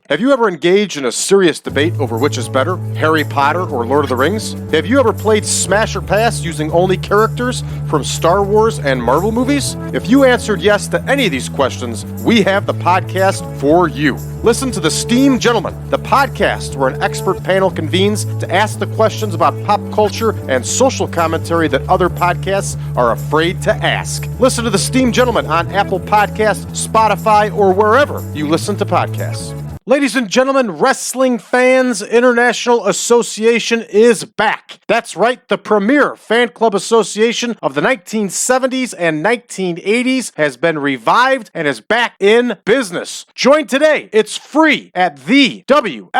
Have you ever engaged in a serious debate over which is better, Harry Potter or Lord of the Rings? Have you ever played Smash or Pass using only characters from Star Wars and Marvel movies? If you answered yes to any of these questions, we have the podcast for you. Listen to The Steam Gentleman, the podcast where an expert panel convenes to ask the questions about pop culture and social commentary that other podcasts are afraid to ask. Listen to The Steam Gentleman on Apple Podcasts, Spotify, or wherever you listen to podcasts. Ladies and gentlemen, Wrestling Fans International Association is back. That's right, the premier fan club association of the 1970s and 1980s has been revived and is back in business. Join today. It's free at thewfia.org.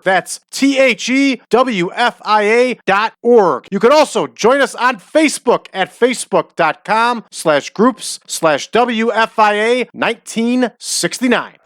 That's thewfia.org. You can also join us on Facebook at facebook.com/groups/WFIA 1969.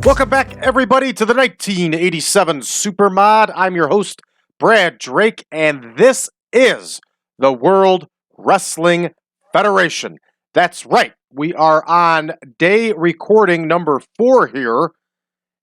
Welcome back, everybody, to the 1987 Supermod. I'm your host, Brad Drake, and this is the World Wrestling Federation. That's right. We are on day recording number 4 here.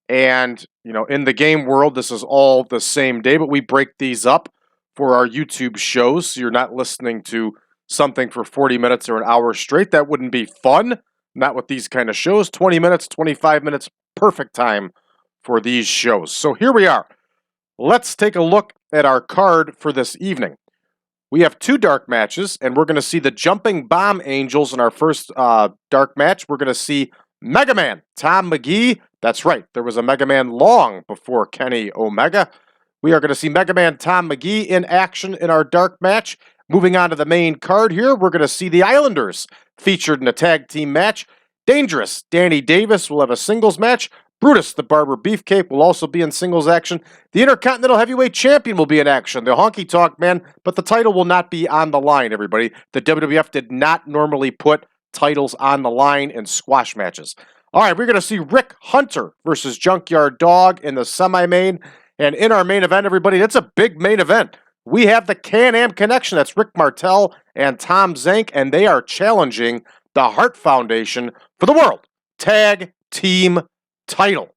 And, in the game world, this is all the same day, but we break these up for our YouTube shows. So you're not listening to something for 40 minutes or an hour straight. That wouldn't be fun. Not with these kind of shows. 20 minutes, 25 minutes, perfect time for these shows. So here we are. Let's take a look at our card for this evening. We have 2 dark matches, and we're going to see the Jumping Bomb Angels in our first dark match. We're going to see Mega Man Tom Magee. That's right, there was a Mega Man long before Kenny Omega. We are going to see Mega Man Tom Magee in action in our dark match. Moving on to the main card here, we're going to see the Islanders featured in a tag team match. Dangerous Danny Davis will have a singles match. Brutus, the Barber Beefcake, will also be in singles action. The Intercontinental Heavyweight Champion will be in action. The Honky Tonk Man, but the title will not be on the line, everybody. The WWF did not normally put titles on the line in squash matches. All right, we're going to see Rick Hunter versus Junkyard Dog in the semi-main. And in our main event, everybody, that's a big main event. We have the Can-Am Connection. That's Rick Martel and Tom Zank, and they are challenging the Hart Foundation for the World Tag Team title.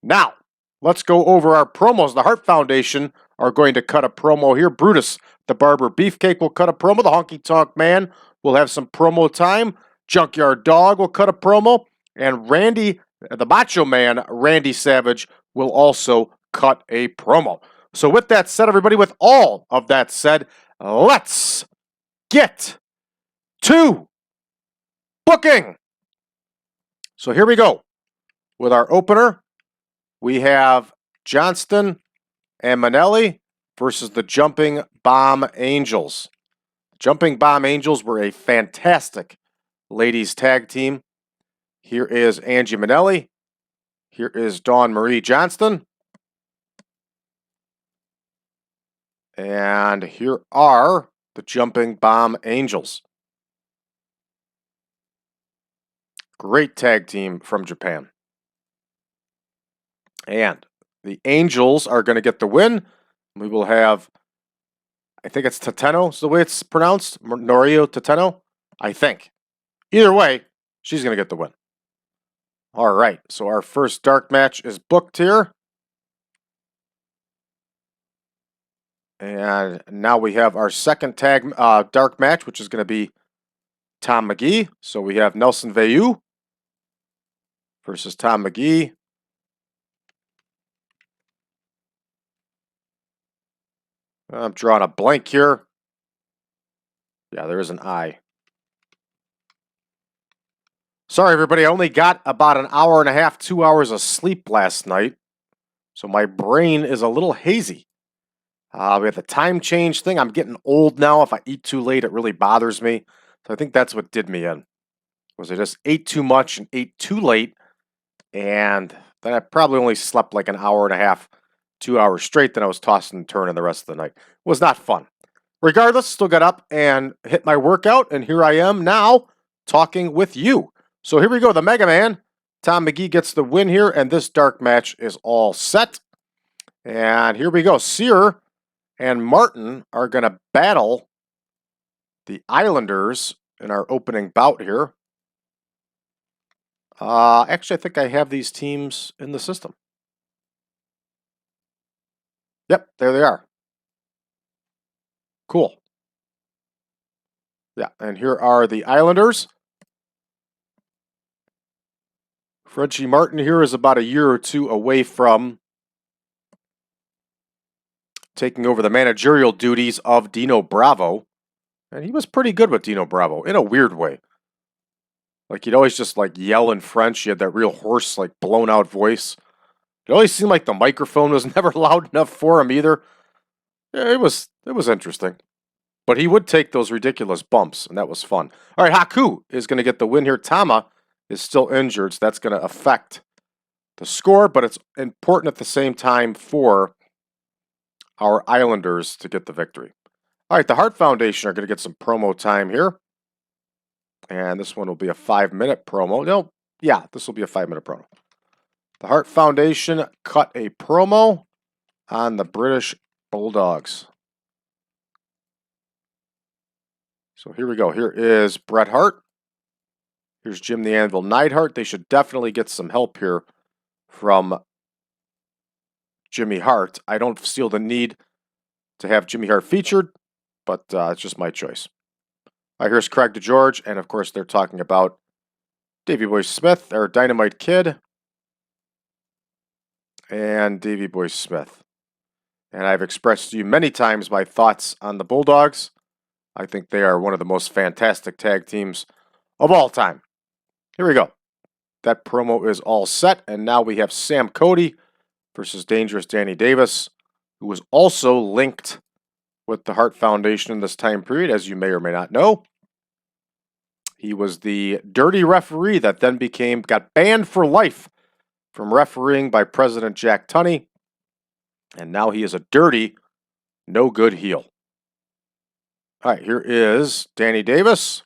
Now, let's go over our promos. The Hart Foundation are going to cut a promo here. Brutus, the Barber Beefcake, will cut a promo. The Honky Tonk Man will have some promo time. Junkyard Dog will cut a promo. And Randy, the Macho Man, Randy Savage, will also cut a promo. So with that said, everybody, with all of that said, let's get to booking. So here we go. With our opener, we have Johnston and Minelli versus the Jumping Bomb Angels. Jumping Bomb Angels were a fantastic ladies tag team. Here is Angie Minelli. Here is Dawn Marie Johnston. And here are the Jumping Bomb Angels. Great tag team from Japan. And the Angels are going to get the win. We will have, I think it's Tateno is the way it's pronounced. Norio Tateno, I think. Either way, she's going to get the win. All right, so our first dark match is booked here. And now we have our second tag dark match, which is going to be Tom Magee. So we have Nelson Veilleux versus Tom Magee. I'm drawing a blank here. Yeah, there is an I. Sorry, everybody. I only got about an hour and a half, 2 hours of sleep last night. So my brain is a little hazy. We have the time change thing. I'm getting old now. If I eat too late, it really bothers me. So I think that's what did me in. Was I just ate too much and ate too late. And then I probably only slept like an hour and a half, 2 hours straight. Then I was tossing and turning the rest of the night. It was not fun. Regardless, still got up and hit my workout, and here I am now talking with you. So here we go. The Mega Man, Tom Magee, gets the win here, and this dark match is all set. And here we go. Cyr and Martin are going to battle the Islanders in our opening bout here. Actually, I think I have these teams in the system. Yep, there they are. Cool. Yeah, and here are the Islanders. Frenchie Martin here is about a year or two away from taking over the managerial duties of Dino Bravo. And he was pretty good with Dino Bravo, in a weird way. Like, he'd always just, like, yell in French. He had that real hoarse, like, blown-out voice. It always seemed like the microphone was never loud enough for him either. Yeah, it was interesting. But he would take those ridiculous bumps, and that was fun. All right, Haku is going to get the win here. Tama is still injured, so that's going to affect the score, but it's important at the same time for our Islanders to get the victory. All right, the Hart Foundation are going to get some promo time here. And this one will be a 5-minute promo. No, yeah, this will be a 5-minute promo. The Hart Foundation cut a promo on the British Bulldogs. So here we go. Here is Bret Hart. Here's Jim the Anvil Neidhart. They should definitely get some help here from Jimmy Hart. I don't feel the need to have Jimmy Hart featured, but it's just my choice. All right, here's Craig DeGeorge, and of course they're talking about Davey Boy Smith, or Dynamite Kid, and Davey Boy Smith. And I've expressed to you many times my thoughts on the Bulldogs. I think they are one of the most fantastic tag teams of all time. Here we go. That promo is all set, and now we have Sam Cody versus Dangerous Danny Davis, who was also linked with the Hart Foundation in this time period, as you may or may not know. He was the dirty referee that then got banned for life from refereeing by President Jack Tunney, and now he is a dirty, no good heel. All right, here is Danny Davis.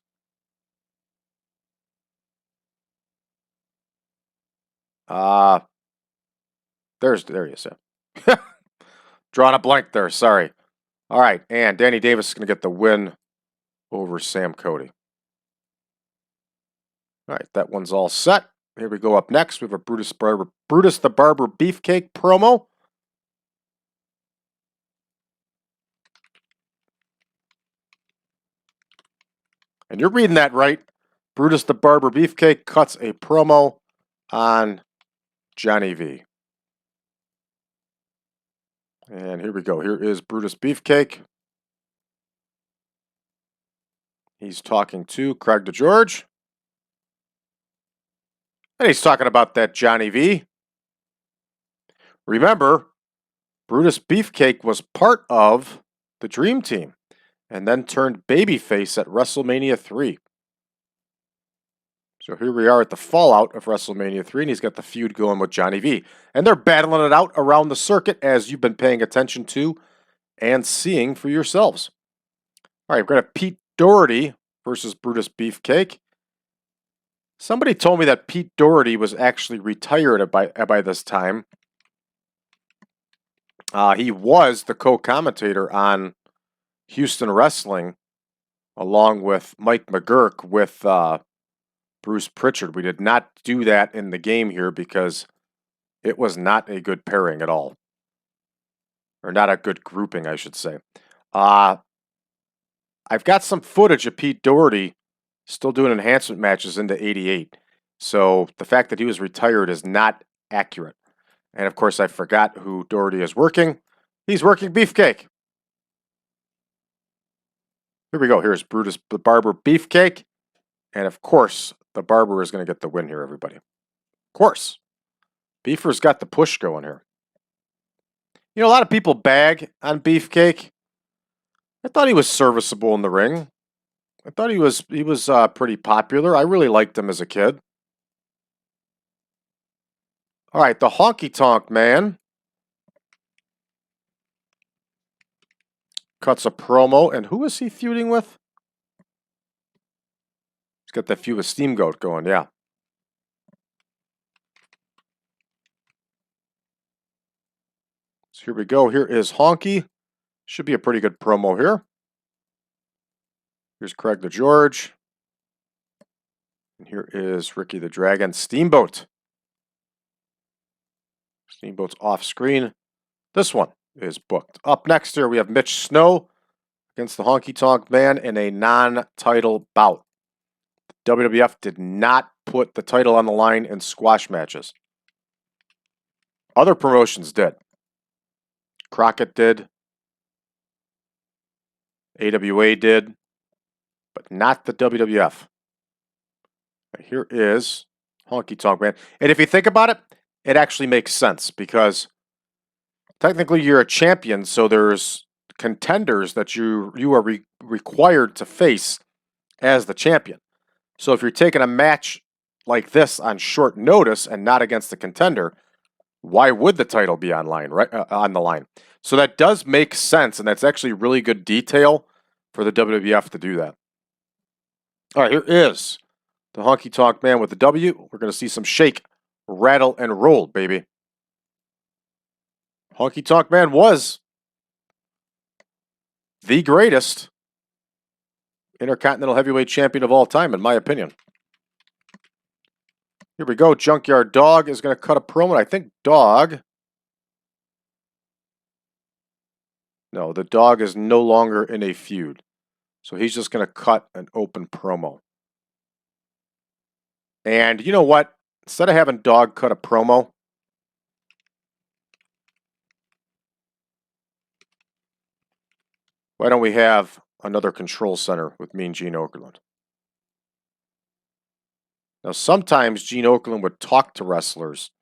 There he is. Drawing a blank there, sorry. All right, and Danny Davis is going to get the win over Sam Cody. All right, that one's all set. Here we go. Up next, we have a Brutus the Barber Beefcake promo. And you're reading that right. Brutus the Barber Beefcake cuts a promo on Johnny V. And here we go. Here is Brutus Beefcake. He's talking to Craig DeGeorge. And he's talking about that Johnny V. Remember, Brutus Beefcake was part of the Dream Team and then turned babyface at WrestleMania 3. So here we are at the fallout of WrestleMania 3, and he's got the feud going with Johnny V. And they're battling it out around the circuit, as you've been paying attention to and seeing for yourselves. All right, we're going to have Pete Doherty versus Brutus Beefcake. Somebody told me that Pete Doherty was actually retired by this time. He was the co-commentator on Houston Wrestling, along with Mike McGurk with Bruce Pritchard. We did not do that in the game here because it was not a good pairing at all. Or not a good grouping, I should say. I've got some footage of Pete Doherty still doing enhancement matches into 88. So the fact that he was retired is not accurate. And of course, I forgot who Doherty is working. He's working Beefcake. Here we go. Here's Brutus the Barber Beefcake. And of course, the Barber is going to get the win here, everybody. Of course. Beefer's got the push going here. You know, a lot of people bag on Beefcake. I thought he was serviceable in the ring. I thought he was pretty popular. I really liked him as a kid. All right, the Honky Tonk Man cuts a promo, and who is he feuding with? He's got that feud with Steamgoat going, yeah. So here we go. Here is Honky. Should be a pretty good promo here. Here's Craig the George. And here is Ricky the Dragon Steamboat. Steamboat's off screen. This one is booked. Up next here we have Mitch Snow against the Honky Tonk Man in a non-title bout. WWF did not put the title on the line in squash matches. Other promotions did. Crockett did. AWA did. But not the WWF. Here is Honky Tonk Man. And if you think about it, it actually makes sense because technically you're a champion, so there's contenders that you are required to face as the champion. So if you're taking a match like this on short notice and not against a contender, why would the title be on the line? So that does make sense, and that's actually really good detail for the WWF to do that. All right, here is the Honky Tonk Man with the W. We're going to see some shake, rattle, and roll, baby. Honky Tonk Man was the greatest Intercontinental Heavyweight Champion of all time, in my opinion. Here we go. Junkyard Dog is going to cut a promo. I think Dog... No, the Dog is no longer in a feud. So he's just going to cut an open promo. And you know what? Instead of having Dog cut a promo, why don't we have another control center with Mean Gene Okerlund? Now, sometimes Gene Okerlund would talk to wrestlers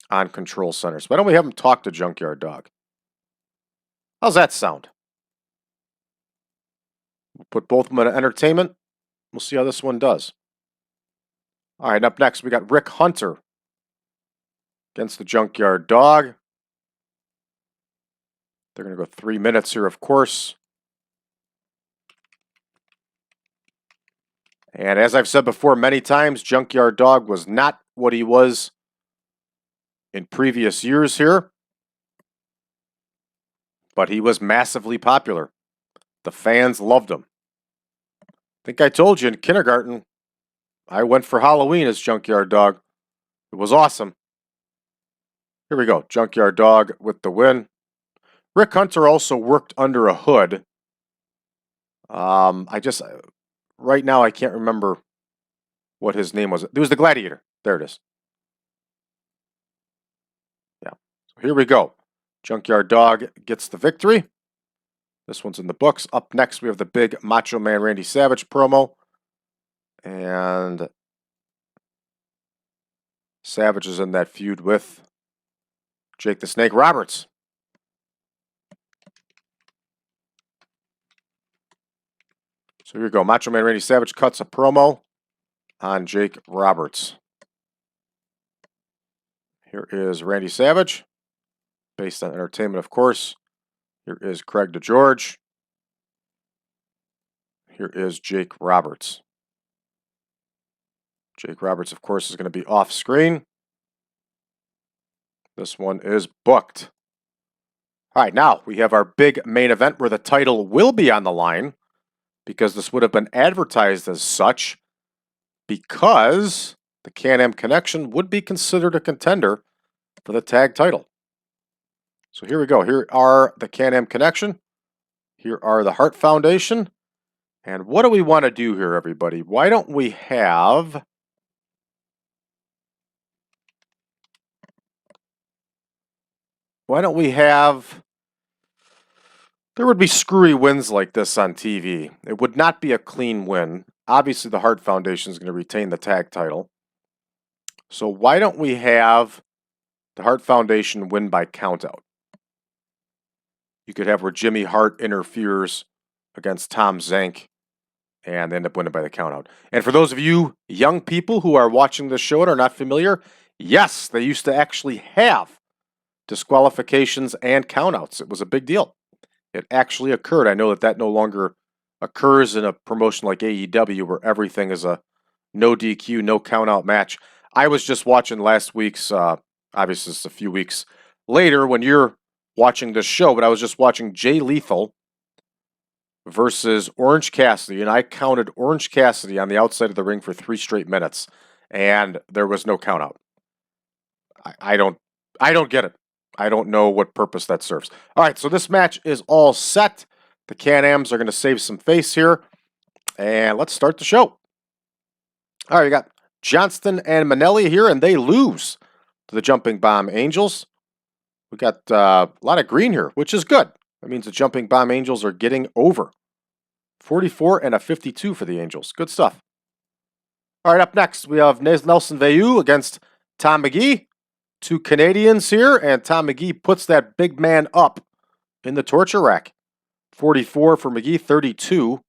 on control centers. Why don't we have him talk to Junkyard Dog? How's that sound? We'll put both of them in entertainment. We'll see how this one does. All right, up next, we got Rick Hunter against the Junkyard Dog. They're going to go 3 minutes here, of course. And as I've said before many times, Junkyard Dog was not what he was in previous years here. But he was massively popular. The fans loved him. I think I told you in kindergarten, I went for Halloween as Junkyard Dog. It was awesome. Here we go. Junkyard Dog with the win. Rick Hunter also worked under a hood. Right now I can't remember what his name was. It was the Gladiator. There it is. Yeah. So here we go. Junkyard Dog gets the victory. This one's in the books. Up next, we have the big Macho Man Randy Savage promo. And Savage is in that feud with Jake the Snake Roberts. So here we go. Macho Man Randy Savage cuts a promo on Jake Roberts. Here is Randy Savage, based on entertainment, of course. Here is Craig DeGeorge. Here is Jake Roberts. Jake Roberts, of course, is going to be off screen. This one is booked. All right, now we have our big main event where the title will be on the line because this would have been advertised as such because the Can-Am Connection would be considered a contender for the tag title. So here we go. Here are the Can-Am Connection. Here are the Hart Foundation. And what do we want to do here, everybody? Why don't we have... There would be screwy wins like this on TV. It would not be a clean win. Obviously, the Hart Foundation is going to retain the tag title. So why don't we have the Hart Foundation win by countout? You could have where Jimmy Hart interferes against Tom Zank and end up winning by the countout. And for those of you young people who are watching this show and are not familiar, Yes, they used to actually have disqualifications and countouts. It was a big deal. It actually occurred. I know that that no longer occurs in a promotion like AEW where everything is a no DQ, no countout match. I was just watching last week's, obviously it's a few weeks later when you're watching this show, but I was just watching Jay Lethal versus Orange Cassidy, and I counted Orange Cassidy on the outside of the ring for 3 straight minutes, and there was no countout. I don't get it. I don't know what purpose that serves. All right, so this match is all set. The Can-Ams are going to save some face here, and let's start the show. All right, we got Johnston and Minelli here, and they lose to the Jumping Bomb Angels. We got a lot of green here, which is good. That means the Jumping Bomb Angels are getting over. 44 and a 52 for the Angels. Good stuff. All right, up next, we have Nelson Veilleux against Tom Magee. 2 Canadians here, and Tom Magee puts that big man up in the torture rack. 44 for Magee, 32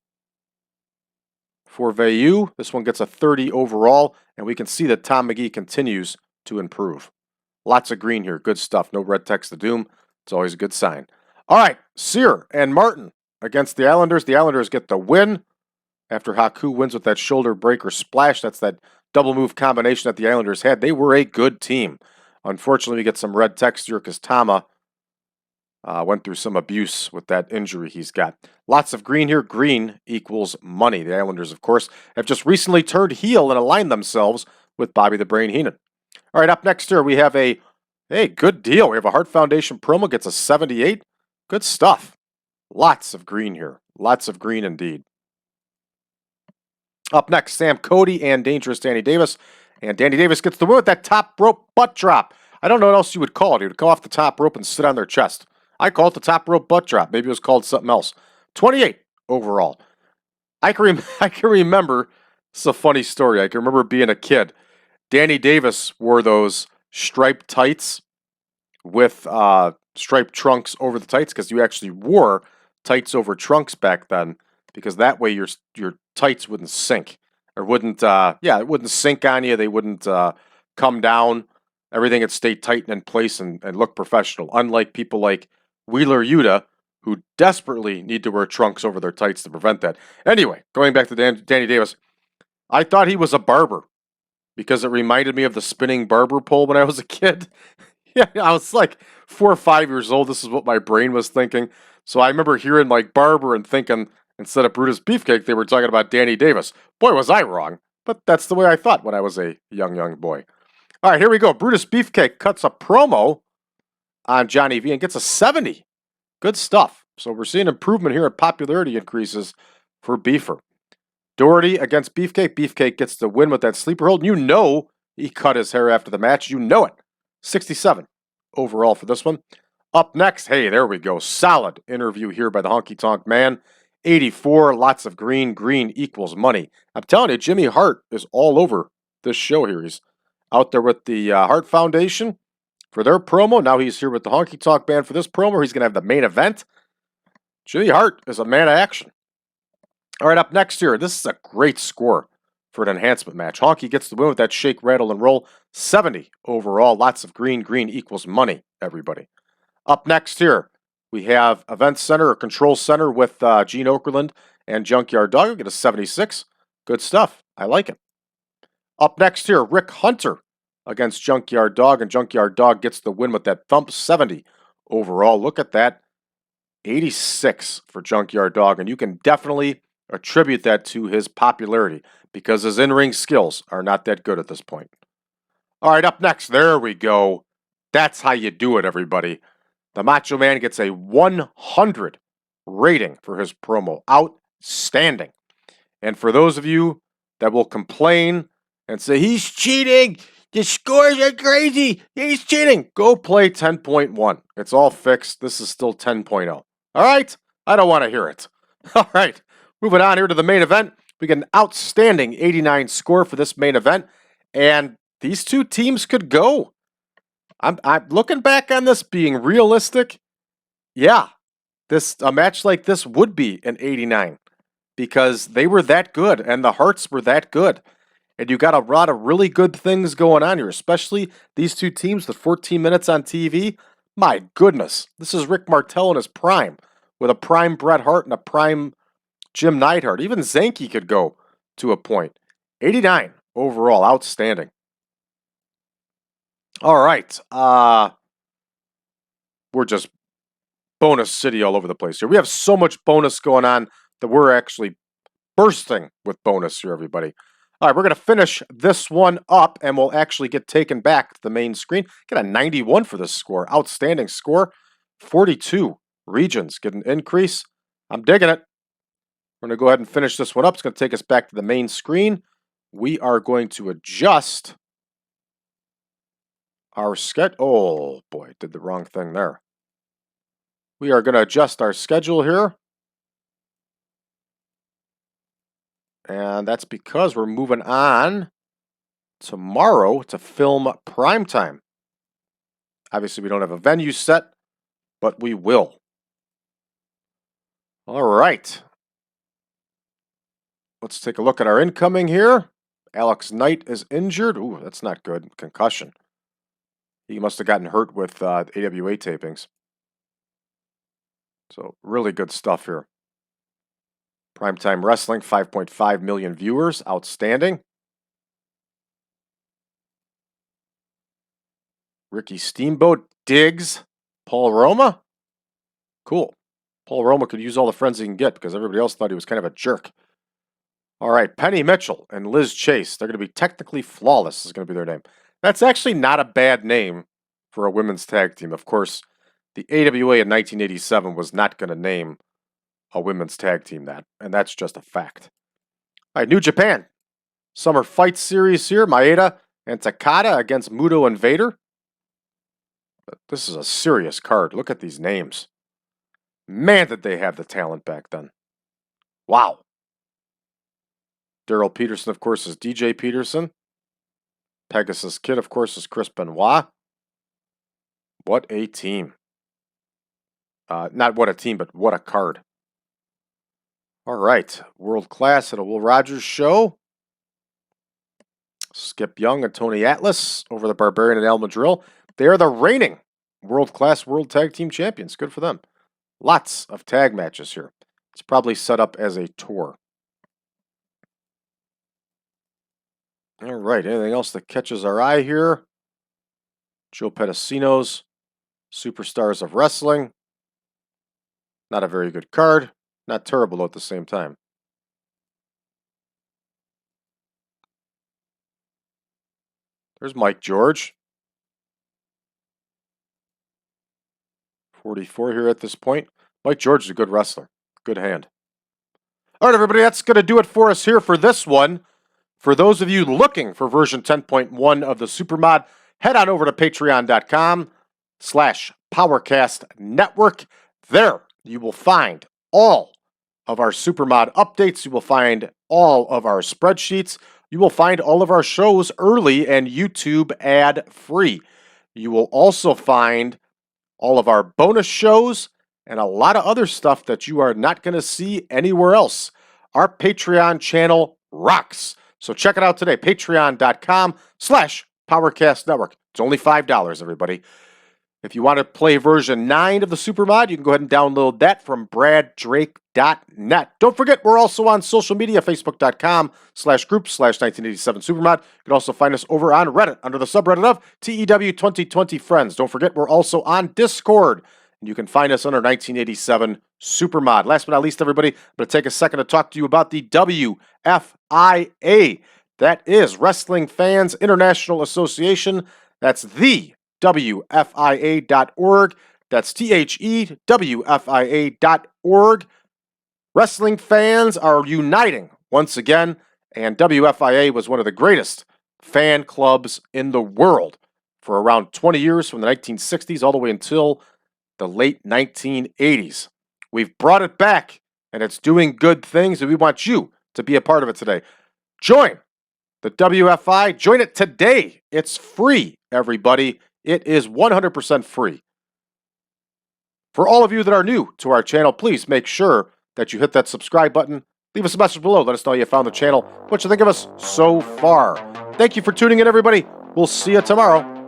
for Veilleux. This one gets a 30 overall, and we can see that Tom Magee continues to improve. Lots of green here. Good stuff. No red text to doom. It's always a good sign. All right, Cyr and Martin against the Islanders. The Islanders get the win after Haku wins with that shoulder breaker splash. That's that double move combination that the Islanders had. They were a good team. Unfortunately, we get some red text here because Tama went through some abuse with that injury he's got. Lots of green here. Green equals money. The Islanders, of course, have just recently turned heel and aligned themselves with Bobby the Brain Heenan. All right, up next here, we have a good deal. We have a Hart Foundation promo, gets a 78. Good stuff. Lots of green here. Lots of green indeed. Up next, Sam Cody and Dangerous Danny Davis. And Danny Davis gets the win with that top rope butt drop. I don't know what else you would call it. He would come off the top rope and sit on their chest. I call it the top rope butt drop. Maybe it was called something else. 28 overall. I can remember, it's a funny story. I can remember being a kid. Danny Davis wore those striped tights with striped trunks over the tights because you actually wore tights over trunks back then because that way your tights wouldn't sink. Or wouldn't, it wouldn't sink on you. They wouldn't come down. Everything would stay tight and in place and look professional. Unlike people like Wheeler Yuta, who desperately need to wear trunks over their tights to prevent that. Anyway, going back to Danny Davis, I thought he was a barber because it reminded me of the spinning barber pole when I was a kid. Yeah, I was like 4 or 5 years old. This is what my brain was thinking. So I remember hearing like barber and thinking, instead of Brutus Beefcake, they were talking about Danny Davis. Boy, was I wrong. But that's the way I thought when I was a young boy. All right, here we go. Brutus Beefcake cuts a promo on Johnny V and gets a 70. Good stuff. So we're seeing improvement here at popularity increases for Beefer. Doherty against Beefcake. Beefcake gets the win with that sleeper hold. You know he cut his hair after the match. You know it. 67 overall for this one. Up next, hey, there we go. Solid interview here by the Honky Tonk Man. 84, lots of green. Green equals money. I'm telling you, Jimmy Hart is all over this show here. He's out there with the Hart Foundation for their promo. Now he's here with the Honky Tonk Band for this promo. He's going to have the main event. Jimmy Hart is a man of action. All right, up next here, this is a great score for an enhancement match. Honky gets the win with that shake, rattle, and roll. 70 overall. Lots of green. Green equals money, everybody. Up next here, we have Event Center or Control Center with Gene Okerlund and Junkyard Dog. We get a 76. Good stuff. I like it. Up next here, Rick Hunter against Junkyard Dog, and Junkyard Dog gets the win with that thump. 70 overall. Look at that. 86 for Junkyard Dog, and you can definitely attribute that to his popularity because his in-ring skills are not that good at this point. All right, up next, there we go. That's how you do it, everybody. The Macho Man gets a 100 rating for his promo. Outstanding. And for those of you that will complain and say, he's cheating, the scores are crazy, he's cheating, go play 10.1. It's all fixed. This is still 10.0. All right? I don't want to hear it. All right. Moving on here to the main event. We get an outstanding 89 score for this main event. And these two teams could go. I'm looking back on this being realistic. Yeah, a match like this would be an 89 because they were that good and the Hearts were that good. And you got a lot of really good things going on here, especially these two teams with 14 minutes on TV. My goodness, this is Rick Martel in his prime, with a prime Bret Hart and a prime Jim Neidhart. Even Zanke could go to a point. 89 overall, outstanding. All right, we're just bonus city all over the place here. We have so much bonus going on that we're actually bursting with bonus here, everybody. All right, we're going to finish this one up, and we'll actually get taken back to the main screen. Get a 91 for this score. Outstanding score. 42 regions get an increase. I'm digging it. We're going to go ahead and finish this one up. It's going to take us back to the main screen. We are going to adjust our schedule. Oh, boy, did the wrong thing there. We are going to adjust our schedule here. And that's because we're moving on tomorrow to film primetime. Obviously, we don't have a venue set, but we will. All right. Let's take a look at our incoming here. Alex Knight is injured. Ooh, that's not good. Concussion. He must have gotten hurt with AWA tapings. So, really good stuff here. Primetime Wrestling, 5.5 million viewers. Outstanding. Ricky Steamboat digs Paul Roma. Cool. Paul Roma could use all the friends he can get because everybody else thought he was kind of a jerk. All right, Penny Mitchell and Liz Chase. They're going to be Technically Flawless is going to be their name. That's actually not a bad name for a women's tag team. Of course, the AWA in 1987 was not going to name a women's tag team that, and that's just a fact. All right, New Japan. Summer Fight Series here. Maeda and Takada against Muto and Vader. But this is a serious card. Look at these names. Man, did they have the talent back then. Wow. Daryl Peterson, of course, is DJ Peterson. Pegasus Kid, of course, is Chris Benoit. What a team. Not what a team, but what a card. All right. World Class at a Will Rogers show. Skip Young and Tony Atlas over the Barbarian and El Madril. They are the reigning World Class World Tag Team Champions. Good for them. Lots of tag matches here. It's probably set up as a tour. All right, anything else that catches our eye here? Joe Pedicino's Superstars of Wrestling. Not a very good card. Not terrible at the same time. There's Mike George. 44 here at this point. Mike George is a good wrestler. Good hand. All right, everybody, that's going to do it for us here for this one. For those of you looking for version 10.1 of the Supermod, head on over to patreon.com/PowerCast Network. There you will find all of our Supermod updates. You will find all of our spreadsheets. You will find all of our shows early and YouTube ad-free. You will also find all of our bonus shows and a lot of other stuff that you are not going to see anywhere else. Our Patreon channel rocks. So check it out today, patreon.com/PowerCast Network. It's only $5, everybody. If you want to play version 9 of the Supermod, you can go ahead and download that from braddrake.net. Don't forget, we're also on social media, facebook.com/group/1987Supermod. You can also find us over on Reddit under the subreddit of TEW 2020 Friends. Don't forget, we're also on Discord. And you can find us under 1987 Supermod. Last but not least, everybody, I'm going to take a second to talk to you about the WFIA. That is Wrestling Fans International Association. That's the WFIA.org. That's THEWFIA.org. Wrestling fans are uniting once again, and WFIA was one of the greatest fan clubs in the world for around 20 years, from the 1960s all the way until the late 1980s. We've brought it back, and it's doing good things, and we want you to be a part of it today. Join the WFI. Join it today. It's free, everybody. It is 100% free. For all of you that are new to our channel, please make sure that you hit that subscribe button Leave us a message below. Let us know you found the channel, what you think of us so far. Thank you for tuning in, everybody. We'll see you tomorrow.